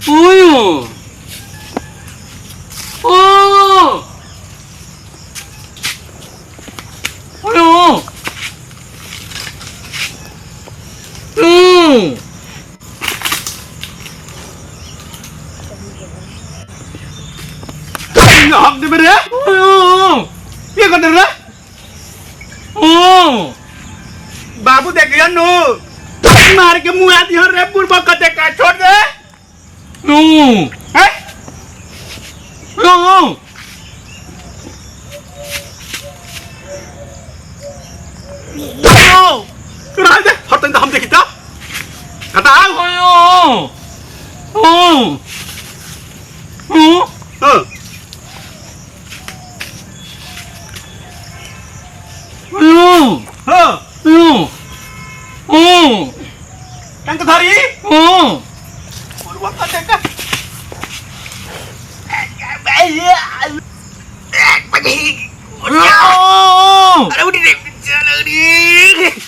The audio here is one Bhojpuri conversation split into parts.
오요. 오요. học đi bên đấy biết con được đấy बाबू देख गया नो मार के मुंह आती हर रे बुरबा कते का छोड़ दे हैं 그래 돼 어떤데 함 되겠다 갔다 Yang kedari? Baru makan dekat. Pagi. Ada udah deh, jalan di.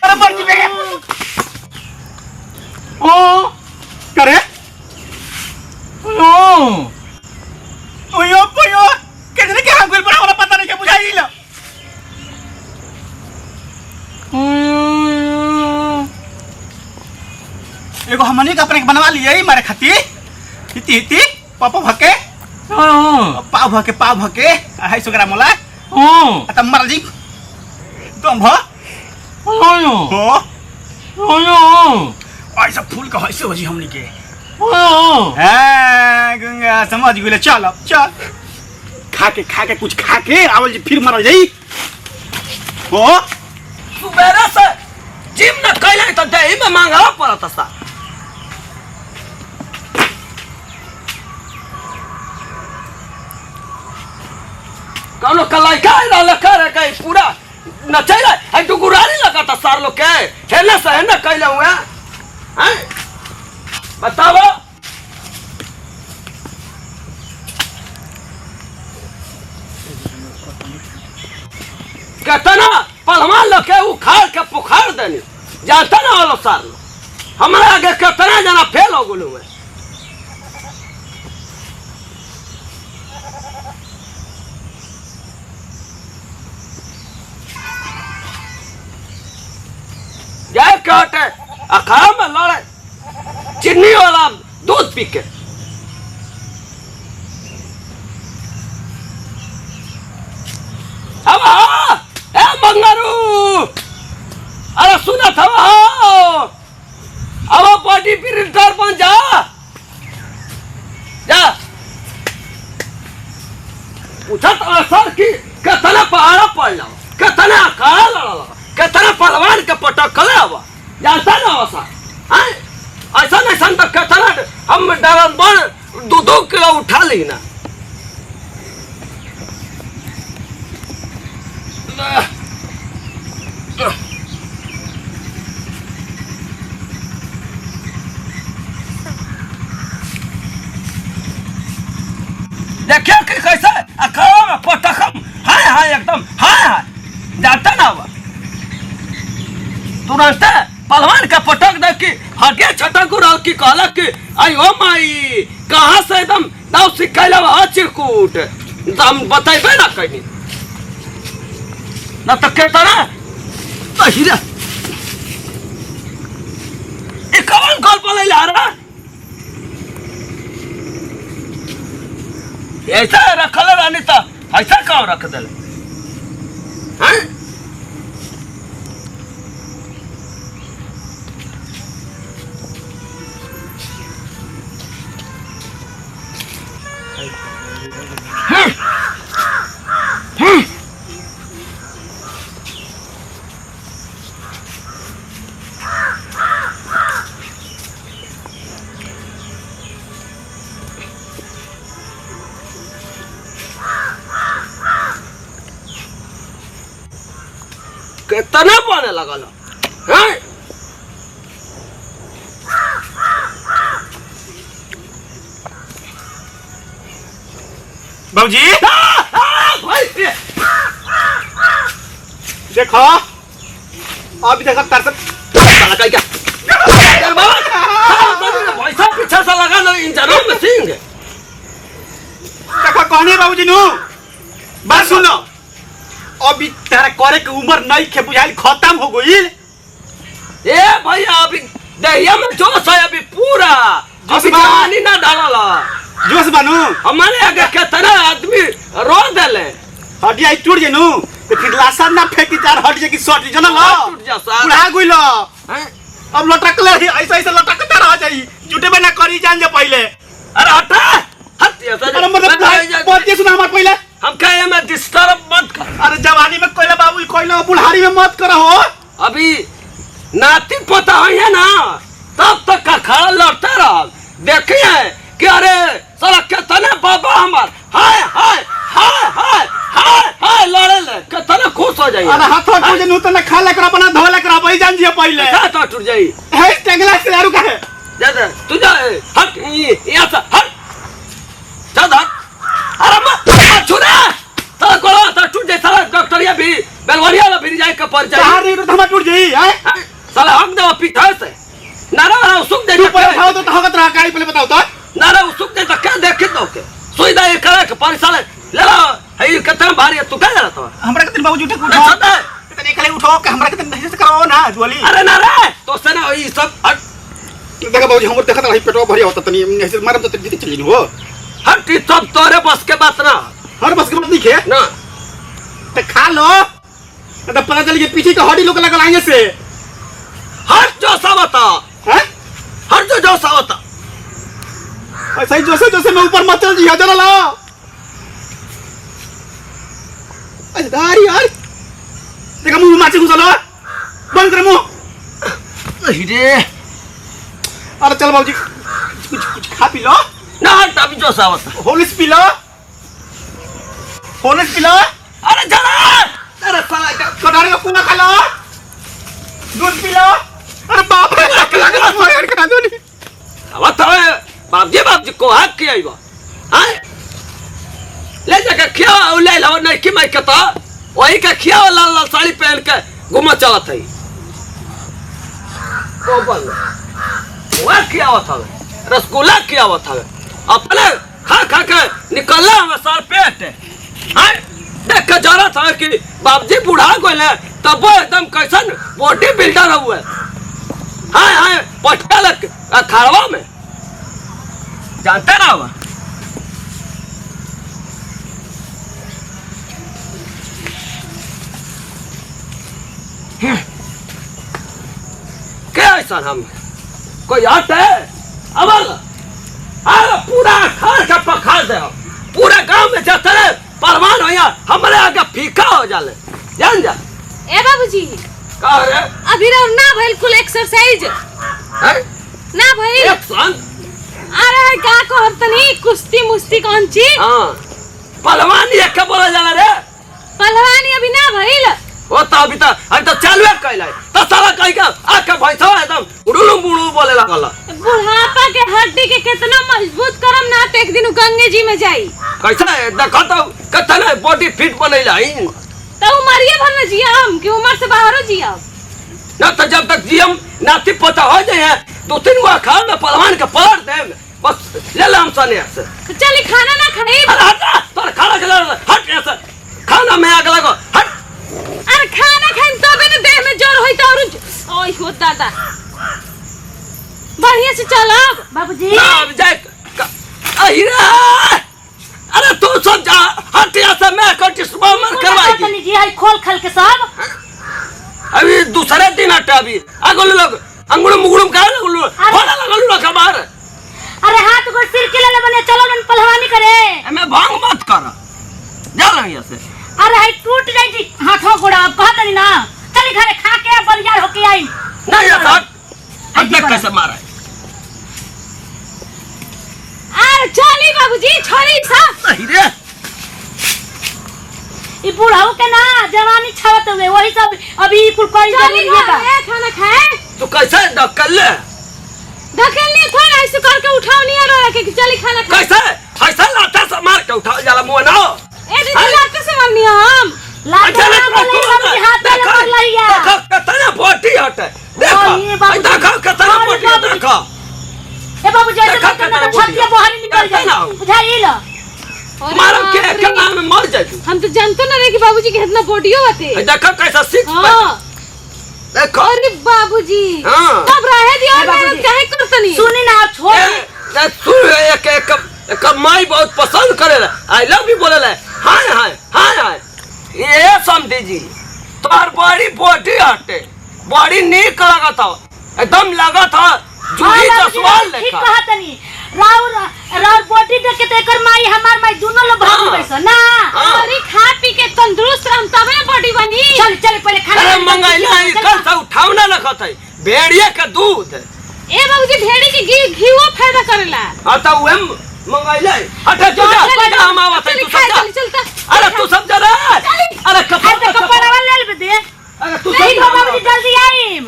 Ada pergi deh. Kare? Oyo. Kayaknya kayak hamil pernah orang patah nih kayak punya ini loh. एगो हमनी का अपने बनवा लिए मारे खाती हिती पापा भके पाव भके 250 ग्राम वाला त मर जी तुम भ ऐसा फूल का ऐसे हो जी हमनी के गंगा समझ गेले चल खा के कुछ खा के आवल जी फिर मरल जाई सुबेरे से जिम न कैले त देही में मांगला पड़त सा कौनो कलाई का रहल करे कहीं पूरा न चले है डुगुरानी लगाता सार लोग के हेले से न कैले हुए हैं बताओ कितना पलवान लोग के उखाड़ के पुखाड़ देनी जानता ना वालो सार लोग हमारे आगे कितना जना फेल हो गए हुए जय कहते अखाड़ा में लड़े चीनी वाला दूध पी के अब ए मंगारू अरे सुना था अब बॉडी बिल्डर बन जा पूछा तो सर की कितना पहाड़ा पड़ जाओ कितना अखाड़ा लड़ा कितना पहलवान के पटक कले हुआ जानता ना वैसा हैं ऐसा नहीं तो कितना हम डरन बन 2 किलो उठा ली ना देखिए कि कैसे अखाड़ा में पटकम हाय एकदम हाय जानता ना हुआ तुरंत पहलवान का पटक दे कि हटे छटक उड़ाल की कहला कि आई ओ माई कहाँ से एकदम दाव सिखैला चिरकुट हम बताइबे ना कहीं ना तो कहता ना तो हीरा ये कौन कॉल पर ले आ रहा ऐसा रखल रानी था ऐसा कौन रख दे हैं कितना पाने लगा हैं बाबूजी देखो अभी देखो तरस क्या पैसा पीछे से लगा लो इन जनों में थी बाबूजी नु बात सुनो अभी तारा करे के उम्र नहीं खे बुझाइल खत्म हो गई ए भैया अभी दहिया में जोश है अभी पूरा अभी बा- पानी ना डाला जोश बानू हमारे आगे कितना आदमी रो देले हड्डिया टूट जेनु तो फिर लासा ना फेंकी चार हड्डी की शॉट जन लो टूट जा सार बुढ़ा गइलो हैं? अब लटक ले ऐसा ऐसा लटकता रह जाई झूठे में ना करी जान जा पहले अरे हटा हट ऐसा अरे मतलब बात ये सुना हमार पहले हम कहे मैं डिस्टर्ब मत कर अरे जवानी में कोइला बाबू कोइला बुढ़ारी में मत करो हो अभी नाती पोता है ना तब तक का खड़ा लड़ते रह देखिए कि अरे साला कितने बाबा हमार हाय हाय हाय हाय हाय हाय लड़े ले कितने खुश हो जाइए अरे हाथ को जेनु तो ना खा ले करा बना धो ले करा भाई जान जी पहले ऐसा तो टूट जाई है टेंगला से यारू का है जैसे तू जा हट यहाँ से हट चल हट अरे मत छुरा साला कोला तो टूट जाए साला डॉक्टरिया भी बेलवरिया ना फिर जाए का पर जाए चार रे तो हम टूट जाई है साला हम दे पीछे से नारा वाला उसुक दे तू पहले खाओ तो हगत रहा काई पहले बताओ तो नारा उसुक दे तो क्या देखे तो के सुईदा ये करे के पर साले ले लो है कितना भारी है तू क्या जरा तो हमरा के दिन बाबू झूठे ना उठो सदा तने खले उठो के हमरा के दिन नहीं से करो ना दुआली अरे नारा तो से ना ये सब हट देखा बाबूजी हमर देखत रही पेटवा भरिया होता तनी ऐसे मारम तो जीते चली हो हट ये सब तोरे बस के बात ना हर बस के मत नहीं खे ना तो खा लो तो पता चल के पीछे का हड्डी लोग लगा लाएंगे से हट जो सा बता हैं हट जो सा बता ऐसा ही जोसे मैं ऊपर मत चल जी जरा ला अरे दारी यार देखा मुंह माची घुसा लो बंद कर मुंह रे अरे चल बाबूजी कुछ खा पी लो ना हट अभी जो सा बता Hollis P low Hollis P low अरे जरा अरे साला कटारे का पूना खा लो दूध पी लो अरे बाप रे लगा करा दो नहीं अब तो बापजी को हाथ किया ही बा हैं ले जाके खिया ले लो नहीं कि मैं कहता वही का खिया लाल लाल साड़ी पहन के घुमा चला था तो बोल वह किया हुआ था रसगुल्ला किया हुआ था अपने खा खा के निकलना हमें सार पेट हैं देख के जरा था कि बापजी बुढ़ा गए तब वो एकदम कैसन बॉडी बिल्डर हुए हाय हाय पटका खाड़वा में जानते ना हुआ क्या ऐसा हम कोई हट है अब अरे पूरा खार का पखा दे पूरा गांव में जाते रहे परवान हो यार हमारे आगे फीका हो जाले जान जा ए बाबूजी कह रे अभी रहो ना भइल कुल एक्सरसाइज हैं ना भइल एक सन अरे का कहब तनी कुश्ती मुस्ती कौन ची हां पहलवान ये क्या बोला जाला रे पहलवानी अभी ना भइल वो तो अभी तो चालू कैला तो साला कहीं का आके भैंसा एकदम उड़ुलू बुड़ू बोले लगल बुढ़ापा के हड्डी के कितना मजबूत करम ना तो एक दिन गंगे जी में जाई कैसा है देखो तो कितना बॉडी फिट बनेला है तो उमरिए भर में जियम कि उम्र से बाहरो जियम ना तो जब तक जियम नाती पोता हो जाए दो तीन गो खा में पहलवान के पलट दे बस ले ले हम सने से तो चली खाना ना खाई अरे हट तोर खाना खिला हट ऐसे खाना में आग लगो हट अरे खाना खाइन तबे न देह में जोर होई त और ओय हो दादा बढ़िया से चलो बाबूजी ना अब जाए अहिरा अरे तू सब जा हट ऐसे मैं कटिस मर करवाई तनी जी आई खोल खल के सब अभी दूसरे दिन हटे अभी आगो लोग अंगुड़म मुगुड़म का लगलो होला लगलो कमार अरे हाथ को सिर के ले बने चलो मन पहलवानी करे मैं भांग मत कर जा रही है से अरे हाथ टूट जाई जी हाथों गोड़ा अब कहत नहीं ना चली घरे खा के बरियार होके आई नहीं ये हट हट देख कैसे मारा है अरे चली बाबूजी छोड़ी सब नहीं रे ई बुढ़ाऊ के ना जवानी छावत हुए वही सब अभी कुल करी जरूरी है खाना खाए तू कैसे डकल ले धकेलनी थोड़ा ऐसे करके उठाओ नहीं आ रहा कि चली खाना खा कैसे ऐसा लाता से मार के उठा जाला मुंह ना ए दीदी लाते से मारनी हम लाते ना बोले हम हाथ में पड़ लिया देखो कितना बोटी हटे देखो देखो कितना बोटी देखो ए बाबू जैसे करना तो छतिया बाहर निकल जाए बुझाई लो अरे मारम के बाप रे। कला में मर जाए। हम तो जानते ना रहे कि बाबूजी के इतना बॉडियो बाटे। देखो कैसा सिक्स हां देखो। अरे बाबूजी हां तब रहे दियो ए बाबूजी। मैं काहे करतनी। सुनी ना आप छोड़ सुन एक माई बहुत पसंद करेला आई लव यू बोलेला। हाय हाय हाय हाय ये समझी जी तोहर बड़ी बॉडी हटे बड़ी नीक लगत हो एकदम लगत हो जूही का सवाल ठीक लेखा। कहा तनी राउर बॉडी देख के तो एकर माई हमार माई दोनों लोग भाग हाँ। पैसा ना। हाँ। अरे खा पी के तंदुरुस्त रहम तबे ना बॉडी बनी। चल चल पहले खाना अरे मंगाइला है कल से उठावना लगत है भेड़िया का दूध। ए बाबूजी भेड़ी के घीओ फायदा करेला। हां तो वे मंगाइला है हटे तू जा हम आवत है तू सब चल अरे तू सब जा रे अरे कपड़ा वाला ले दे। अरे तू नहीं सब बाबूजी जल्दी आइम।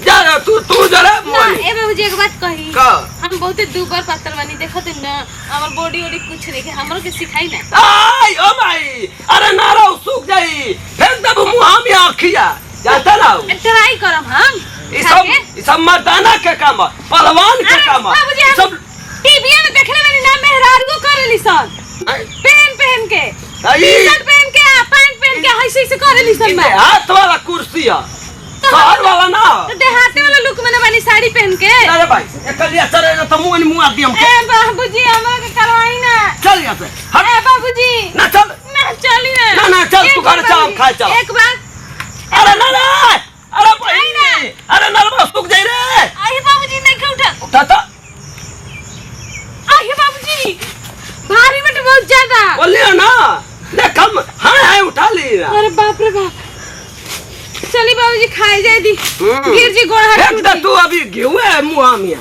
जा रे तू जा रे ना ए बाबूजी एक बात कही का हम बहुते दुबर पातर बानी देखत न हमर बॉडी ओडी कुछ नहीं के हमरो के सिखाई ना। आई ओ भाई अरे नारा सूख जाई फेंक दब मुंह में आखिया जानता ना ट्राई करम हम। ई सब मर्दाना के काम है, पहलवान के काम है। बाबूजी ई हम सब टीवी में देखले बानी ना मेहरारू करेली सन पहन के टी-शर्ट पहन के पैंट पहन के ऐसे ऐसे करेली सन मैं। हाथ वाला कुर्सी है शहर वाला ना तो देहाती वाला लुक में ना बानी साड़ी पहन के। अरे भाई एकलिया चले ना तो मुंह आ दियम के ए बाबूजी हमरा के करवाई ना। चल यहां से हट ए बाबूजी ना चल ना चली ना। ना चल तू घर चावल खा चल। एक बार अरे ना अरे भाई अरे नलवा सूख जाई रे। आई बाबूजी नहीं के उठा उठा तो आई बाबूजी भारी बट बहुत ज्यादा। बोलियो ना ले कम हां उठा ली ना। अरे बाप रे बाप चली बाबूजी खाए जाए दी गिर जी गोड़ हाथ एक तो तू अभी घेऊ है मुंह में